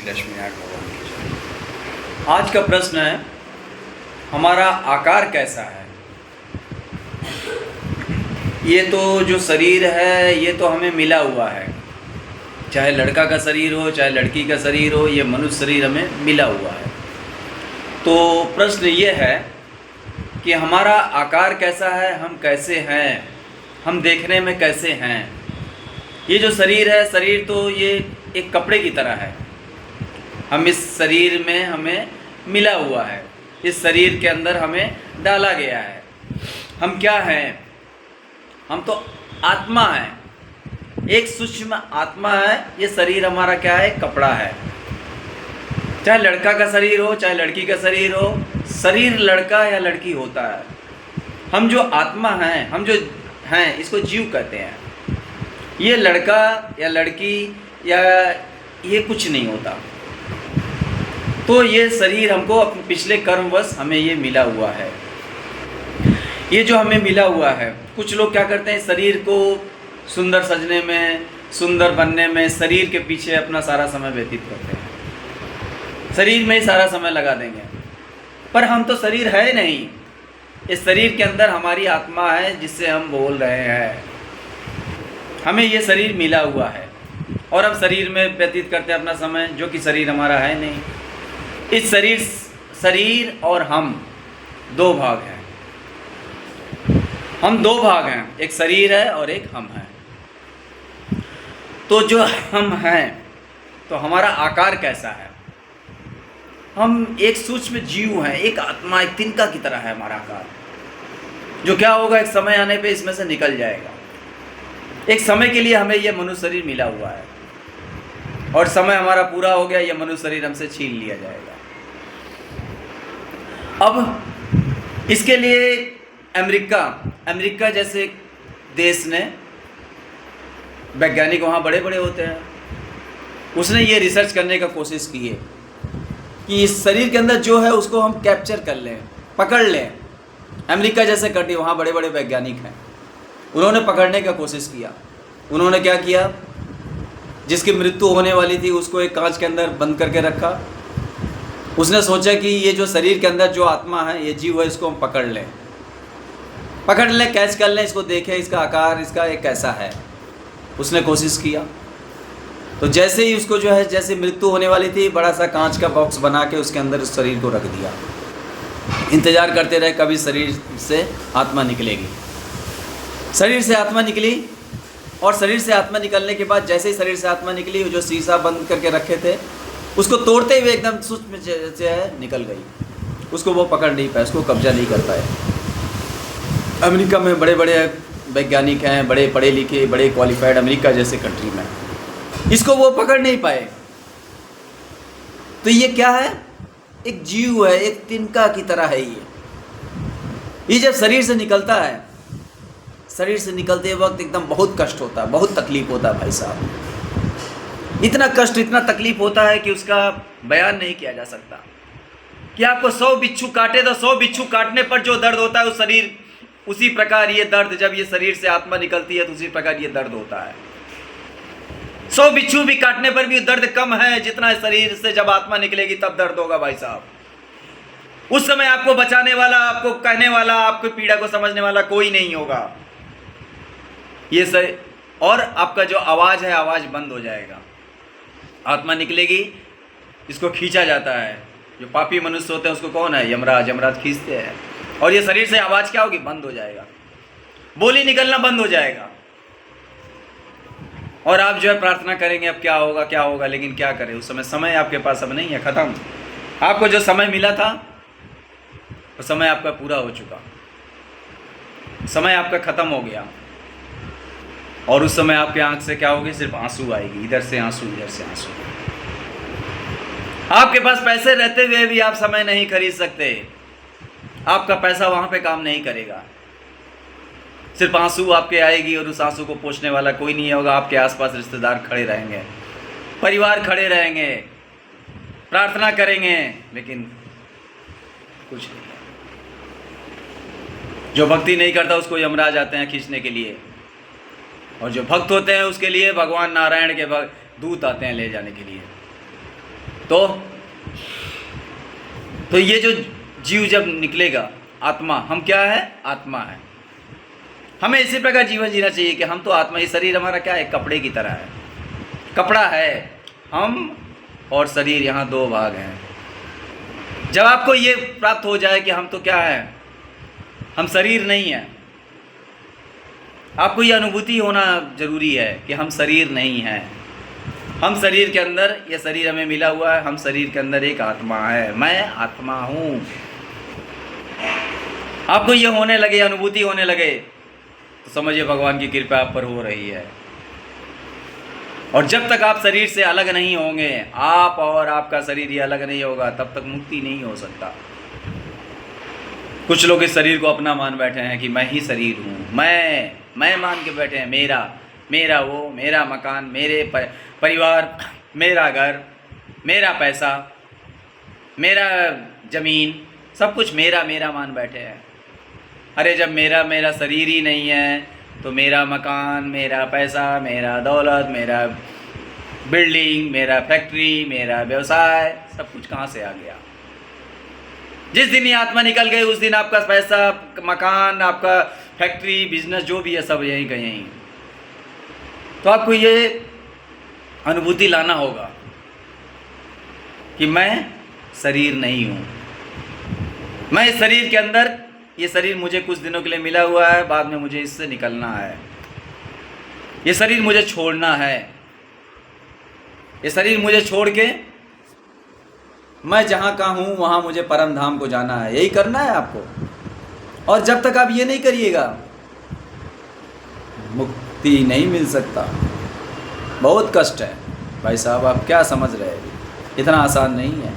लक्ष्मी नारायण भगवान की जय। आज का प्रश्न है, हमारा आकार कैसा है। ये तो जो शरीर है ये तो हमें मिला हुआ है, चाहे लड़का का शरीर हो चाहे लड़की का शरीर हो, ये मनुष्य शरीर हमें मिला हुआ है। तो प्रश्न ये है कि हमारा आकार कैसा है, हम कैसे हैं, हम देखने में कैसे हैं। ये जो शरीर है, शरीर तो ये एक कपड़े की तरह है। हम इस शरीर में हमें मिला हुआ है, इस शरीर के अंदर हमें डाला गया है। हम क्या हैं? हम तो आत्मा है, एक सूक्ष्म आत्मा है। ये शरीर हमारा क्या है? कपड़ा है। चाहे लड़का का शरीर हो चाहे लड़की का शरीर हो, शरीर लड़का या लड़की होता है। हम जो आत्मा हैं, हम जो हैं, इसको जीव कहते हैं। ये लड़का या लड़की या ये कुछ नहीं होता। तो ये शरीर हमको अपने पिछले कर्मवश हमें ये मिला हुआ है। ये जो हमें मिला हुआ है, कुछ लोग क्या करते हैं, शरीर को सुंदर सजने में, सुंदर बनने में शरीर के पीछे अपना सारा समय व्यतीत करते हैं, शरीर में ही सारा समय लगा देंगे। पर हम तो शरीर है नहीं, इस शरीर के अंदर हमारी आत्मा है जिससे हम बोल रहे हैं। हमें ये शरीर मिला हुआ है और अब शरीर में व्यतीत करते हैं अपना समय, जो कि शरीर हमारा है नहीं। इस शरीर और हम दो भाग हैं। हम दो भाग हैं, एक शरीर है और एक हम हैं। तो जो हम हैं, तो हमारा आकार कैसा है? हम एक सूक्ष्म जीव हैं, एक आत्मा, एक तिनका की तरह है हमारा आकार, जो क्या होगा, एक समय आने पे इसमें से निकल जाएगा। एक समय के लिए हमें यह मनुष्य शरीर मिला हुआ है और समय हमारा पूरा हो गया, यह मनुष्य शरीर हमसे छीन लिया जाएगा। अब इसके लिए अमेरिका जैसे देश ने, वैज्ञानिक वहाँ बड़े बड़े होते हैं, उसने ये रिसर्च करने का कोशिश की है कि इस शरीर के अंदर जो है उसको हम कैप्चर कर लें, पकड़ लें। अमेरिका जैसे कंट्री, वहाँ बड़े बड़े वैज्ञानिक हैं, उन्होंने पकड़ने का कोशिश किया। उन्होंने क्या किया, जिसकी मृत्यु होने वाली थी उसको एक कांच के अंदर बंद करके रखा। उसने सोचा कि ये जो शरीर के अंदर जो आत्मा है, ये जीव है, इसको हम पकड़ लें, कैच कर लें, इसको देखें, इसका आकार, इसका एक कैसा है। उसने कोशिश किया। तो जैसे ही उसको जो है, जैसे मृत्यु होने वाली थी, बड़ा सा कांच का बॉक्स बना के उसके अंदर उस शरीर को रख दिया। इंतज़ार करते रहे कभी शरीर से आत्मा निकलेगी। शरीर से आत्मा निकली और शरीर से आत्मा निकलने के बाद जैसे ही शरीर से आत्मा निकली, जो शीशा बंद करके रखे थे उसको तोड़ते हुए एकदम सूक्ष्म से है निकल गई। उसको वो पकड़ नहीं पाए, उसको कब्जा नहीं कर पाए। अमेरिका में बड़े बड़े वैज्ञानिक हैं, बड़े पढ़े लिखे, बड़े क्वालिफाइड, अमेरिका जैसे कंट्री में, इसको वो पकड़ नहीं पाए। तो ये क्या है? एक जीव है, एक तिनका की तरह है। ये जब शरीर से निकलता है, शरीर से निकलते वक्त एकदम बहुत कष्ट होता है, बहुत तकलीफ होता है भाई साहब। इतना कष्ट, इतना तकलीफ होता है कि उसका बयान नहीं किया जा सकता। कि आपको 100 बिच्छू काटे तो 100 बिच्छू काटने पर जो दर्द होता है उस शरीर, उसी प्रकार ये दर्द, जब ये शरीर से आत्मा निकलती है तो उसी प्रकार ये दर्द होता है। 100 बिच्छू भी काटने पर भी दर्द कम है जितना शरीर से जब आत्मा निकलेगी तब दर्द होगा भाई साहब। उस समय आपको बचाने वाला, आपको कहने वाला, आपको पीड़ा को समझने वाला कोई नहीं होगा। ये सही। और आपका जो आवाज़ है, आवाज़ बंद हो जाएगा। आत्मा निकलेगी, इसको खींचा जाता है। जो पापी मनुष्य होते हैं उसको कौन है? यमराज खींचते हैं। और ये शरीर से आवाज़ क्या होगी? बंद हो जाएगा, बोली निकलना बंद हो जाएगा। और आप जो है प्रार्थना करेंगे अब क्या होगा, लेकिन क्या करें, उस समय आपके पास अब नहीं है, ख़त्म। आपको जो समय मिला था वो समय आपका पूरा हो चुका, समय आपका ख़त्म हो गया। और उस समय आपके आंख से क्या होगी? सिर्फ आंसू आएगी, इधर से आंसू, इधर से आंसू। आपके पास पैसे रहते हुए भी आप समय नहीं खरीद सकते। आपका पैसा वहां पे काम नहीं करेगा। सिर्फ आंसू आपके आएगी और उस आंसू को पोंछने वाला कोई नहीं होगा। आपके आसपास रिश्तेदार खड़े रहेंगे, परिवार खड़े रहेंगे, प्रार्थना करेंगे, लेकिन कुछ नहीं। जो भक्ति नहीं करता उसको यमराज आते हैं खींचने के लिए, और जो भक्त होते हैं उसके लिए भगवान नारायण के दूत आते हैं ले जाने के लिए। तो ये जो जीव जब निकलेगा आत्मा, हम क्या है? आत्मा है। हमें इसी प्रकार जीवन जीना चाहिए कि हम तो आत्मा, ये शरीर हमारा क्या है? कपड़े की तरह है, कपड़ा है। हम और शरीर, यहाँ दो भाग हैं। जब आपको ये प्राप्त हो जाए कि हम तो क्या है, हम शरीर नहीं है, आपको ये अनुभूति होना जरूरी है कि हम शरीर नहीं हैं। हम शरीर के अंदर, ये शरीर हमें मिला हुआ है, हम शरीर के अंदर एक आत्मा है, मैं आत्मा हूँ। आपको ये होने लगे, अनुभूति होने लगे, तो समझिए भगवान की कृपा आप पर हो रही है। और जब तक आप शरीर से अलग नहीं होंगे, आप और आपका शरीर ये अलग नहीं होगा, तब तक मुक्ति नहीं हो सकता। कुछ लोग इस शरीर को अपना मान बैठे हैं कि मैं ही शरीर हूँ, मैं मान के बैठे हैं, मेरा वो, मेरा मकान, मेरे परिवार, मेरा घर, मेरा पैसा, मेरा ज़मीन, सब कुछ मेरा मान बैठे हैं। अरे जब मेरा शरीर ही नहीं है, तो मेरा मकान, मेरा पैसा, मेरा दौलत, मेरा बिल्डिंग, मेरा फैक्ट्री, मेरा व्यवसाय, सब कुछ कहाँ से आ गया? जिस दिन ये आत्मा निकल गई, उस दिन आपका पैसा, मकान, आपका फैक्ट्री, बिजनेस, जो भी है, सब यहीं का यहीं। तो आपको ये अनुभूति लाना होगा कि मैं शरीर नहीं हूँ। मैं इस शरीर के अंदर, ये शरीर मुझे कुछ दिनों के लिए मिला हुआ है, बाद में मुझे इससे निकलना है। ये शरीर मुझे छोड़ना है। ये शरीर मुझे छोड़ के मैं जहाँ का हूँ वहाँ मुझे परम धाम को जाना है। यही करना है आपको। और जब तक आप ये नहीं करिएगा, मुक्ति नहीं मिल सकता। बहुत कष्ट है भाई साहब, आप क्या समझ रहे हैं? इतना आसान नहीं है,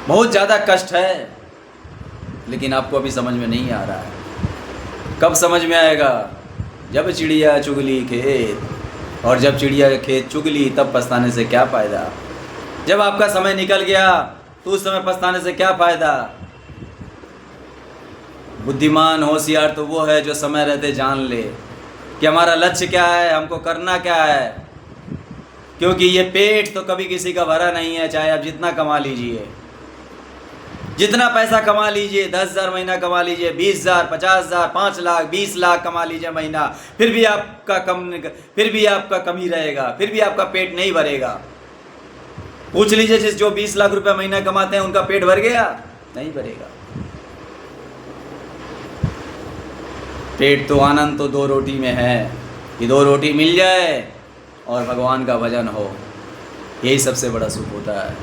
बहुत ज़्यादा कष्ट है, लेकिन आपको अभी समझ में नहीं आ रहा है। कब समझ में आएगा? जब चिड़िया चुगली खेत, और जब चिड़िया खेत चुगली तब पछताने से क्या फ़ायदा। जब आपका समय निकल गया तो उस समय पछताने से क्या फ़ायदा। बुद्धिमान होशियार तो वो है जो समय रहते जान ले कि हमारा लक्ष्य क्या है, हमको करना क्या है। क्योंकि ये पेट तो कभी किसी का भरा नहीं है, चाहे आप जितना कमा लीजिए, जितना पैसा कमा लीजिए, 10,000 महीना कमा लीजिए, 20,000, 50,000, 5 लाख, 20 लाख कमा लीजिए महीना, फिर भी आपका कमी रहेगा, फिर भी आपका पेट नहीं भरेगा। पूछ लीजिए जो 20 लाख रुपए महीना कमाते हैं, उनका पेट भर गया? नहीं भरेगा। पेट तो, आनंद तो 2 रोटी में है कि 2 रोटी मिल जाए और भगवान का भजन हो। यही सबसे बड़ा सुख होता है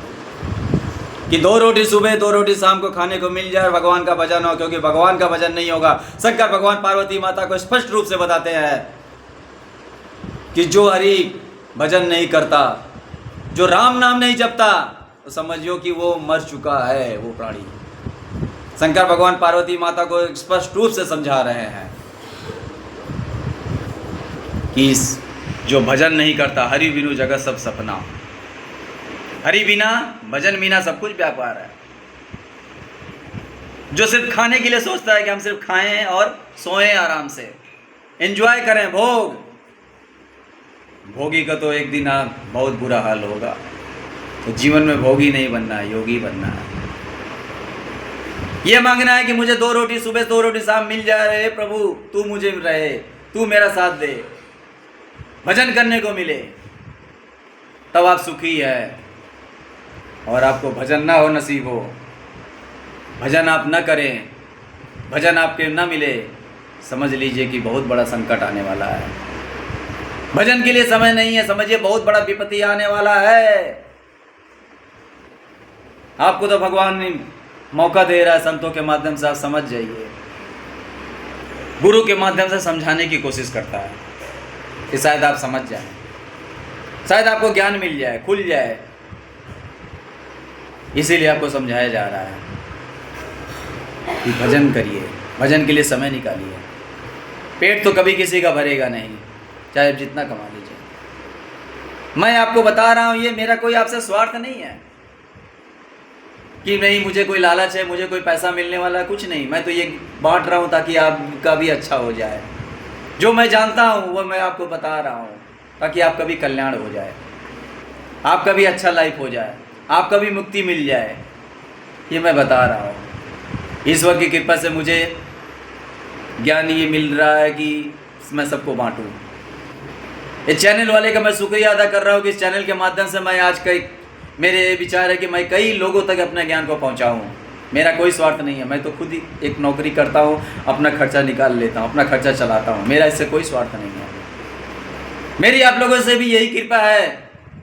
कि 2 रोटी सुबह, 2 रोटी शाम को खाने को मिल जाए और भगवान का भजन हो। क्योंकि भगवान का भजन नहीं होगा, शंकर भगवान पार्वती माता को स्पष्ट रूप से बताते हैं कि जो हरि भजन नहीं करता, जो राम नाम नहीं जपता, तो समझियो कि वो मर चुका है, वो प्राणी। शंकर भगवान पार्वती माता को स्पष्ट रूप से समझा रहे हैं कि जो भजन नहीं करता, हरि बिनु जगत सब सपना, हरि बिना, भजन बिना सब कुछ व्यापार है। जो सिर्फ खाने के लिए सोचता है कि हम सिर्फ खाएं और सोएं आराम से, एंजॉय करें, भोगी का तो एक दिन बहुत बुरा हाल होगा। तो जीवन में भोगी नहीं बनना है, योगी बनना है। ये मांगना है कि मुझे 2 रोटी सुबह, 2 रोटी शाम मिल जाए। प्रभु तू मुझे रहे, तू मेरा साथ दे, भजन करने को मिले, तब आप सुखी है। और आपको भजन ना हो नसीब हो, भजन आप न करें, भजन आपके न मिले, समझ लीजिए कि बहुत बड़ा संकट आने वाला है। भजन के लिए समय नहीं है, समझिए बहुत बड़ा विपत्ति आने वाला है। आपको तो भगवान ने मौका दे रहा है, संतों के माध्यम से आप समझ जाइए, गुरु के माध्यम से समझाने की कोशिश करता है कि शायद आप समझ जाएं, शायद आपको ज्ञान मिल जाए, खुल जाए। इसीलिए आपको समझाया जा रहा है कि भजन करिए, भजन के लिए समय निकालिए। पेट तो कभी किसी का भरेगा नहीं, चाहे जितना कमा लीजिए। मैं आपको बता रहा हूँ, ये मेरा कोई आपसे स्वार्थ नहीं है कि नहीं मुझे कोई लालच है, मुझे कोई पैसा मिलने वाला है, कुछ नहीं। मैं तो ये बांट रहा हूँ ताकि आपका भी अच्छा हो जाए। जो मैं जानता हूँ वो मैं आपको बता रहा हूँ ताकि आपका भी कल्याण हो जाए, आपका भी अच्छा लाइफ हो जाए। आपका भी मुक्ति मिल जाए, ये मैं बता रहा हूँ। ईश्वर की कृपा से मुझे ज्ञान ये मिल रहा है कि मैं सबको बांटूँ। इस चैनल वाले का मैं शुक्रिया अदा कर रहा हूँ कि इस चैनल के माध्यम से मैं आज मेरे विचार है कि मैं कई लोगों तक अपने ज्ञान को पहुँचाऊँ। मेरा कोई स्वार्थ नहीं है, मैं तो खुद ही एक नौकरी करता हूँ, अपना खर्चा निकाल लेता हूँ, अपना खर्चा चलाता हूँ, मेरा इससे कोई स्वार्थ नहीं है। मेरी आप लोगों से भी यही कृपा है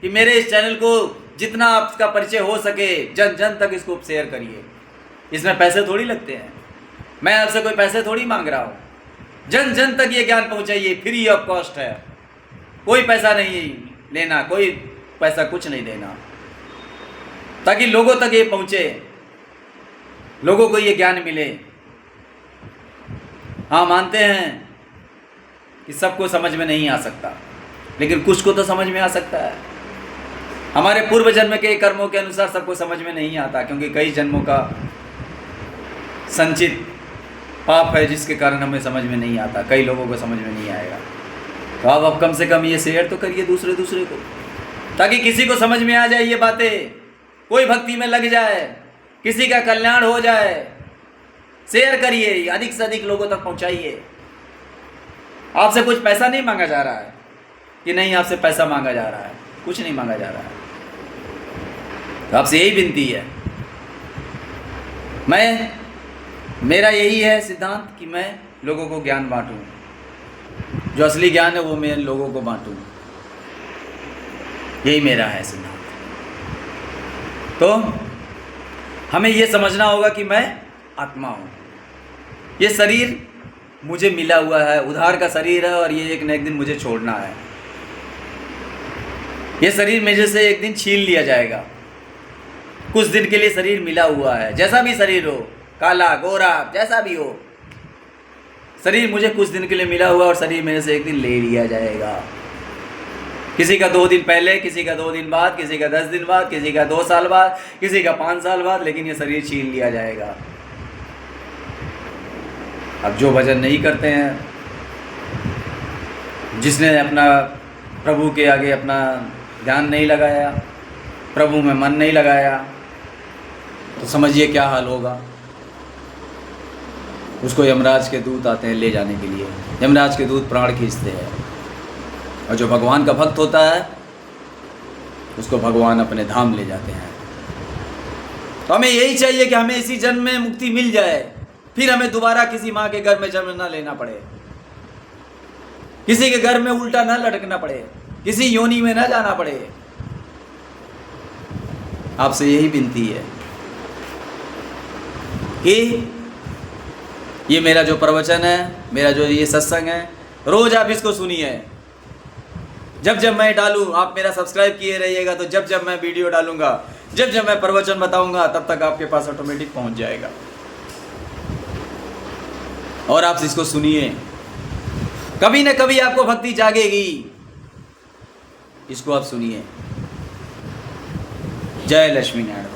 कि मेरे इस चैनल को जितना आपका परिचय हो सके जन जन तक इसको शेयर करिए। इसमें पैसे थोड़ी लगते हैं, मैं आपसे कोई पैसे थोड़ी मांग रहा हूँ। जन जन तक ये ज्ञान पहुँचाइए, फ्री ऑफ कॉस्ट है, कोई पैसा नहीं लेना, कोई पैसा कुछ नहीं देना, ताकि लोगों तक ये पहुँचे, लोगों को ये ज्ञान मिले। हाँ, मानते हैं कि सबको समझ में नहीं आ सकता, लेकिन कुछ को तो समझ में आ सकता है। हमारे पूर्व जन्म के कर्मों के अनुसार सबको समझ में नहीं आता, क्योंकि कई जन्मों का संचित पाप है जिसके कारण हमें समझ में नहीं आता, कई लोगों को समझ में नहीं आएगा। तो अब कम से कम ये शेयर तो करिए दूसरे को, ताकि किसी को समझ में आ जाए ये बातें, कोई भक्ति में लग जाए, किसी का कल्याण हो जाए। शेयर करिए, अधिक से अधिक लोगों तक पहुंचाइए। आपसे कुछ पैसा नहीं मांगा जा रहा है कि नहीं आपसे पैसा मांगा जा रहा है, कुछ नहीं मांगा जा रहा है। तो आपसे यही विनती है, मेरा यही है सिद्धांत कि मैं लोगों को ज्ञान बांटूं, जो असली ज्ञान है वो मैं लोगों को बांटूं, यही मेरा है सिद्धांत। तो हमें ये समझना होगा कि मैं आत्मा हूँ, ये शरीर मुझे मिला हुआ है, उधार का शरीर है, और ये एक न एक दिन मुझे छोड़ना है। ये शरीर मेरे से एक दिन छीन लिया जाएगा। कुछ दिन के लिए शरीर मिला हुआ है, जैसा भी शरीर हो, काला गोरा जैसा भी हो, शरीर मुझे कुछ दिन के लिए मिला हुआ, और शरीर मेरे से एक दिन ले लिया जाएगा। किसी का 2 दिन पहले, किसी का 2 दिन बाद, किसी का 10 दिन बाद, किसी का 2 साल बाद, किसी का 5 साल बाद, लेकिन ये शरीर छीन लिया जाएगा। अब जो भजन नहीं करते हैं, जिसने अपना प्रभु के आगे अपना ध्यान नहीं लगाया, प्रभु में मन नहीं लगाया, तो समझिए क्या हाल होगा। उसको यमराज के दूत आते हैं ले जाने के लिए, यमराज के दूत प्राण खींचते हैं, और जो भगवान का भक्त होता है उसको भगवान अपने धाम ले जाते हैं। तो हमें यही चाहिए कि हमें इसी जन्म में मुक्ति मिल जाए, फिर हमें दोबारा किसी माँ के घर में जन्म ना लेना पड़े, किसी के घर में उल्टा ना लटकना पड़े, किसी योनि में ना जाना पड़े। आपसे यही विनती है कि ये मेरा जो प्रवचन है, मेरा जो ये सत्संग है, रोज आप इसको सुनिए। जब जब मैं डालूँ, आप मेरा सब्सक्राइब किए रहिएगा, तो जब जब मैं वीडियो डालूंगा, जब जब मैं प्रवचन बताऊंगा, तब तक आपके पास ऑटोमेटिक पहुंच जाएगा। और आप इसको सुनिए, कभी न कभी आपको भक्ति जागेगी। इसको आप सुनिए। जय लक्ष्मी नारायण।